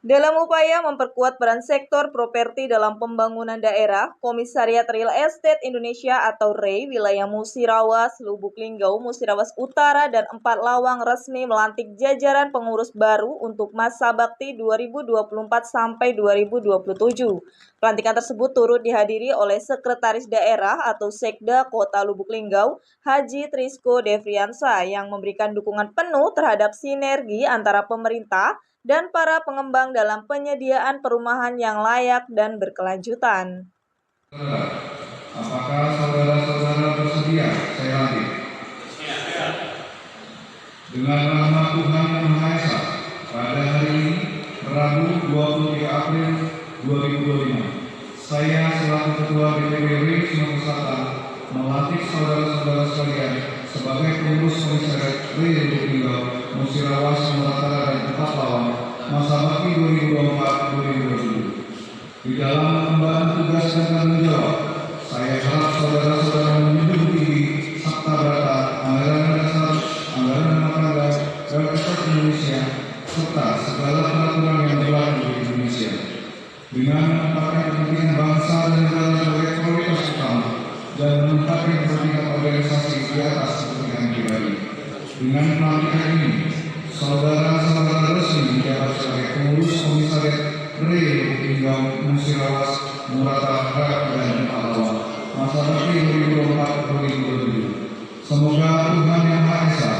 Dalam upaya memperkuat peran sektor properti dalam pembangunan daerah, Komisariat Real Estate Indonesia atau REI wilayah Musirawas, Lubuk Linggau, Musirawas Utara, dan 4 Lawang resmi melantik jajaran pengurus baru untuk masa bakti 2024 sampai 2027. Pelantikan tersebut turut dihadiri oleh Sekretaris Daerah atau Sekda Kota Lubuk Linggau, Haji Trisko Devriansa, yang memberikan dukungan penuh terhadap sinergi antara pemerintah dan para pengembang dalam penyediaan perumahan yang layak dan berkelanjutan. Apakah saudara-saudara bersedia saya lantik? Dengan nama Tuhan Yang Maha Esa, pada hari ini, Rabu 23 April 2025, saya selaku Ketua DPD RI Sumatera Selatan melantik saudara-saudara sekalian sebagai pengurus Komisariat RI Lubuk Linggau, Musirawas, Utara, dan 4 Lawang masa bakti 2024-2027. Di dalam mengemban tugas dan tanggung jawab, saya harap saudara-saudara menjunjung tinggi Sabta Brata, Anggaran Dasar, Anggaran Rumah Tangga, Real Estate Indonesia, serta segala peraturan yang berlaku di Indonesia. Dengan menempatkan kepentingan bangsa dan negara sebagai prioritas utama dan menempatkan kepentingan organisasi di atas kepentingan pribadi. Dengan pelantikan ini, saudara-saudara resmi menjabat sebagai pengurus Komisariat REI Lubuk Linggau, Musirawas, Murata, dan Lawang masa bakti 2024-2027. Semoga Tuhan Yang Maha Esa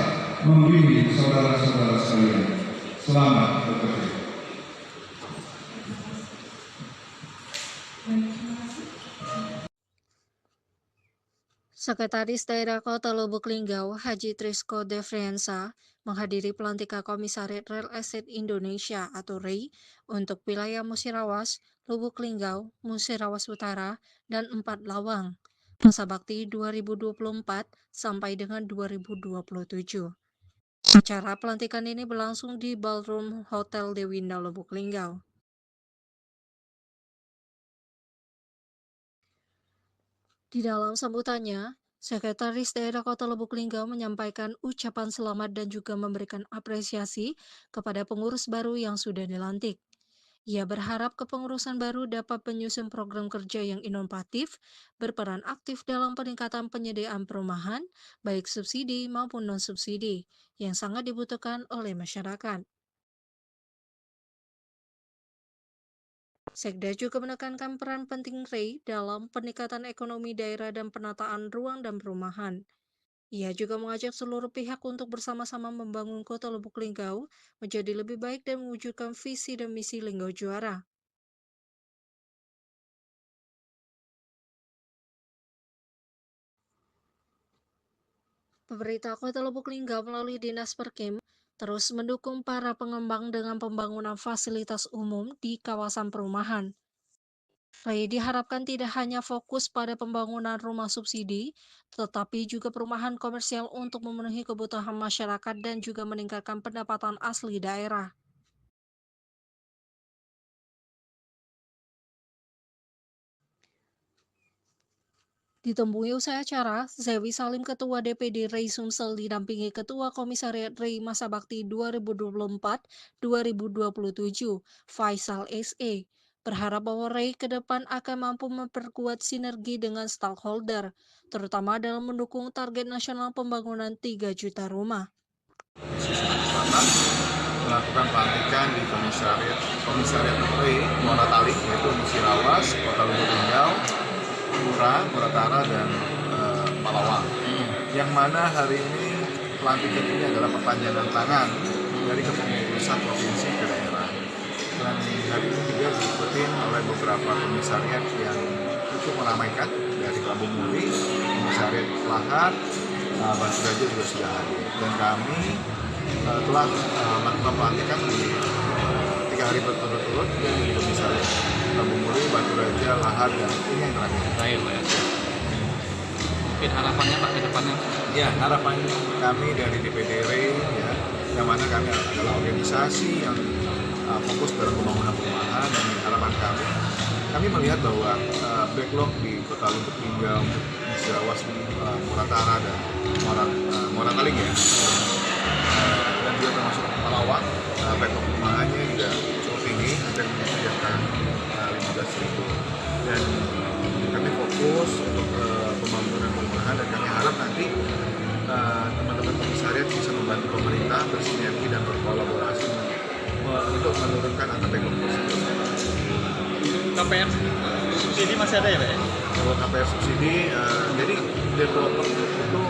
membimbing saudara-saudara sekalian. Selamat bekerja. Sekretaris Daerah Kota Lubuk Linggau, Haji Trisko Devriansa, menghadiri pelantikan Komisariat Real Estate Indonesia atau REI untuk wilayah Musirawas, Lubuk Linggau, Musirawas Utara, dan 4 Lawang, masa bakti 2024 sampai dengan 2027. Acara pelantikan ini berlangsung di Ballroom Hotel Dewinda Lubuk Linggau. Di dalam sambutannya, Sekretaris Daerah Kota Lubuk Linggau menyampaikan ucapan selamat dan juga memberikan apresiasi kepada pengurus baru yang sudah dilantik. Ia berharap kepengurusan baru dapat menyusun program kerja yang inovatif, berperan aktif dalam peningkatan penyediaan perumahan, baik subsidi maupun non-subsidi, yang sangat dibutuhkan oleh masyarakat. Sekda juga menekankan peran penting REI dalam peningkatan ekonomi daerah dan penataan ruang dan perumahan. Ia juga mengajak seluruh pihak untuk bersama-sama membangun kota Lubuk Linggau menjadi lebih baik dan mewujudkan visi dan misi Linggau Juara. Pemerintah Kota Lubuk Linggau melalui Dinas Perkim terus mendukung para pengembang dengan pembangunan fasilitas umum di kawasan perumahan. REI diharapkan tidak hanya fokus pada pembangunan rumah subsidi, tetapi juga perumahan komersial untuk memenuhi kebutuhan masyarakat dan juga meningkatkan pendapatan asli daerah. Ditemui usai acara, Zewi Salim Ketua DPD REI Sumsel didampingi Ketua Komisariat REI Masa Bakti 2024-2027, Faisal SE, berharap bahwa REI ke depan akan mampu memperkuat sinergi dengan stakeholder, terutama dalam mendukung target nasional pembangunan 3 juta rumah. Melakukan pelantikan di Komisariat REI Muara Tali, yaitu Musirawas, Kota Lubuk Linggau, Muratara, dan Palawang. Yang mana hari ini pelantikan ini adalah perpanjangan tangan dari kepengurusan provinsi ke daerah. Dan hari ini juga diikuti oleh beberapa komisariat yang cukup meramaikan dari Kampung Muri, Komisariat Lahar, Batu Raja juga sudah hadir. Dan kami telah melakukan pelantikan di 3 hari berturut-turut di Komisariat Kampung Muri, Batu Raja, Lahar, dan ini yang terakhir. Mungkin harapannya Pak ke depannya? Ya, harapan kami dari DPD REI ya, yang mana kami adalah organisasi yang fokus dalam pembangunan perumahan, dan harapan kami melihat bahwa backlog di Kota Lubuk Linggau, Musirawas, Muratara, dan Muara Taling ya, dan juga termasuk Palawang, backlog perumahannya juga cukup tinggi. KPR subsidi masih ada ya Pak? Kalau KPR subsidi, jadi developer itu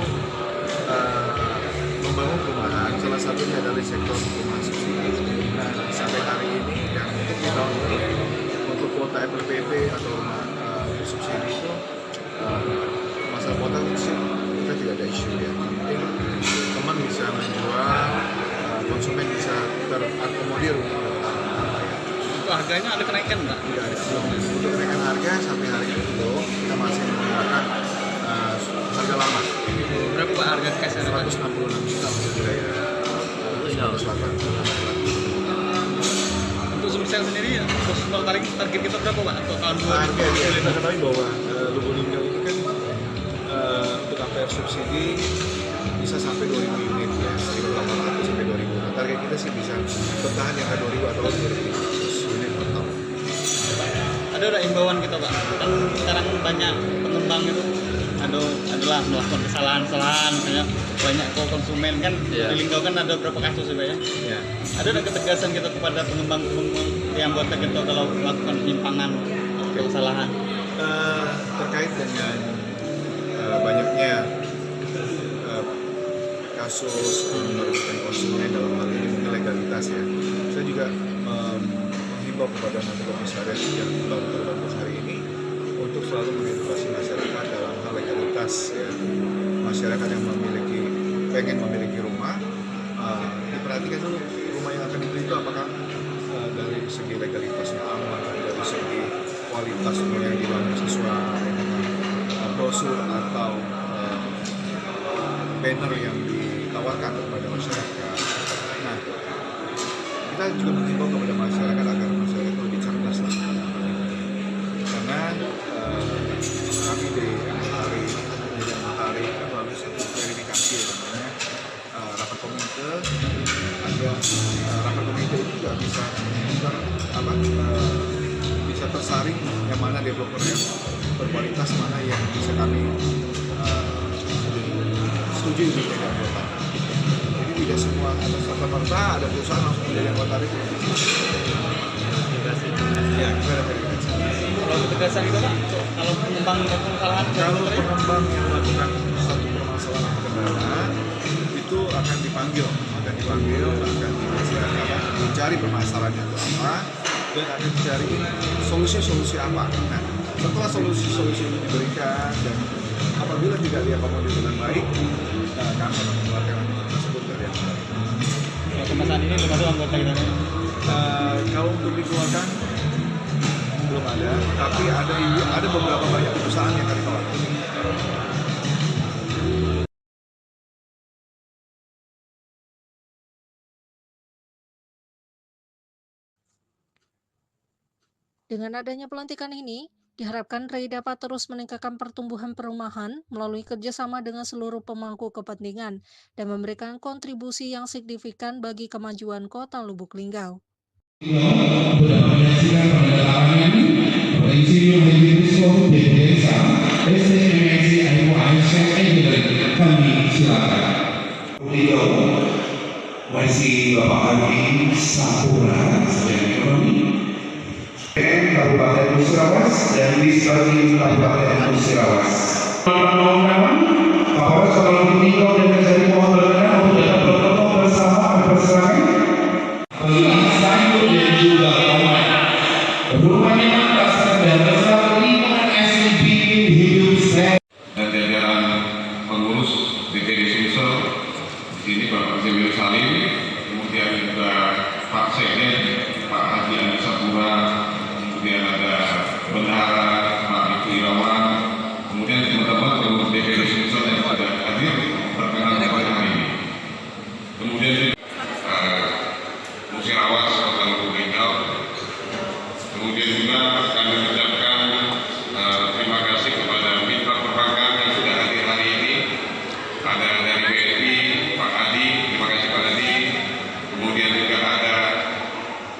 membangun perumahan, salah satunya dari sektor perumahan subsidi. Nah, sampai hari ini dan untuk di tahun ini untuk kuota FLPP atau subsidi itu masalah kuota sih kita tidak ada isu ya. Yang penting teman bisa menjual, konsumen bisa terakomodir. Untuk harganya ada kenaikan nggak? Tidak ada. Untuk kenaikan harga sampai hari ini belum. Kita masih menggunakan harga lama. Berapa Pak harga cash? 166 juta untuk wilayah Sulawesi Selatan. Untuk Sumsel sendiri, untuk target kita berapa Pak untuk tahun 2025? Harga kita ketahui bahwa Lubuk Linggau ini kan untuk KPR subsidi bisa sampai 2.000 unit ya, 1.800 sampai 2.000. Nah, target kita sih bisa bertahan di angka 2.000 atau 2.500 unit per tahun. Ada imbauan kita Pak, kan sekarang banyak pengembang itu adalah melakukan kesalahan-kesalahan, misalnya banyak konsumen kan di Linggau kan ada beberapa kasus ya Pak ya. Ya. Ada ketegasan kita kepada pengembang yang anggota kita kalau melakukan penyimpangan atau kesalahan. Terkait dengan banyaknya kasus merugikan konsumen dalam hal ini mungkin legalitas ya. Saya juga menghimbau kepada nanti komisaris yang baru terbentuk hari ini untuk selalu mengedukasi masyarakat dalam hal legalitas ya. Masyarakat yang pengen memiliki rumah, diperhatikan dulu rumah yang akan dibeli itu apakah dari segi legalitasnya aman, dari segi kualitas rumah yang dibangun sesuai dengan brosur atau banner yang ditawarkan kepada masyarakat. Nah, kita juga mengimbau kepada masyarakat agar masyarakat itu lebih cerdas lah. Karena kami di hari itu harus verifikasi namanya rapat komite, agar rapat komite itu juga bisa bisa tersaring yang mana developer yang berkualitas, mana yang bisa kami setuju menjadi anggota. Jadi tidak semua ada serta-merta ada perusahaan langsung menjadi anggota itu. Ya, kita ada verifikasi. Kalau ketegasan itu Pak, kalau pengembang melakukan kesalahan, Kalau pengembang yang melakukan satu permasalahan kendaraan itu akan dipanggil, mencari permasalahannya itu apa, dan akan dicari solusi apa. Nah, setelah solusi itu diberikan dan apabila tidak diakomodir dengan baik, kami akan mengeluarkan anggota tersebut dari anggota. kalau kemasan ini belum ada anggota kita. Kalau untuk dikeluarkan belum ada, tapi ada beberapa banyak perusahaan yang kami keluarkan. Dengan adanya pelantikan ini, diharapkan REI dapat terus meningkatkan pertumbuhan perumahan melalui kerjasama dengan seluruh pemangku kepentingan dan memberikan kontribusi yang signifikan bagi kemajuan Kota Lubuk Linggau. Sudah menyaksikan pendatangan Insinyur Haji Rizko Desa STMSI Aimu Aisyah Engineering. Kami silakan. Beliau masih Bapak Haji Sapura Sedang Ekonomi Kabupaten Musirawas dan Wisbagi Kabupaten Musirawas. Kawan-kawan, Kapolres Kota Lubuk Linggau dan Kejari mohon berkenan untuk dapat bertemu bersama mempersilakan sayur dan juga tomat. Rumahnya atas dan besar lingkungan SLB hidup sehat. Dan jajaran pengurus DPD Sumsel di sini Bapak Zewir Salim, kemudian juga Pak Sekjen Pak Haji Andi Sapura, kemudian ada Bendahara Pak Ibu Irawan, kemudian teman-teman pengurus DPD Sumsel yang sudah hadir berkenan pada hari ini. Kemudian Musirawas Kota Lubuk Linggau. Kemudian juga kami ucapkan terima kasih kepada mitra perbankan yang sudah hadir hari ini. Ada dari BNI, Pak Adi, terima kasih Pak Adi. Kemudian juga ada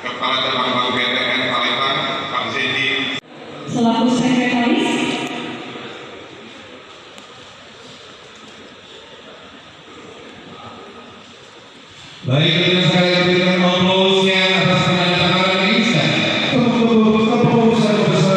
Kepala Cabang Bank BTN Palembang, Pak Zedi. Selaku sekretaris. Baik, kita sekali berikan aplausnya atas penandatangan ini. Kepengurusan bersama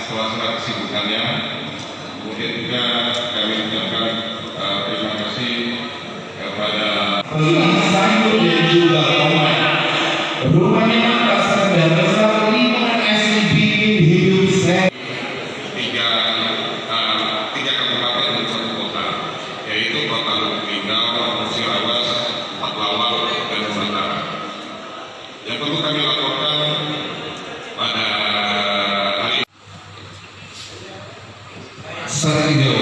sela-sela kesibukannya. Kemudian juga kami ucapkan terima kasih kepada sayur dan juga tomat. Rumahnya mangkasa dan bersama lingkungan SIP hidup sehat. tiga kabupaten dan satu kota, yaitu Kota Lubuk Linggau, Musirawas, Paklawang, dan Nusantara. Yang perlu kami laporkan pada hari Secara video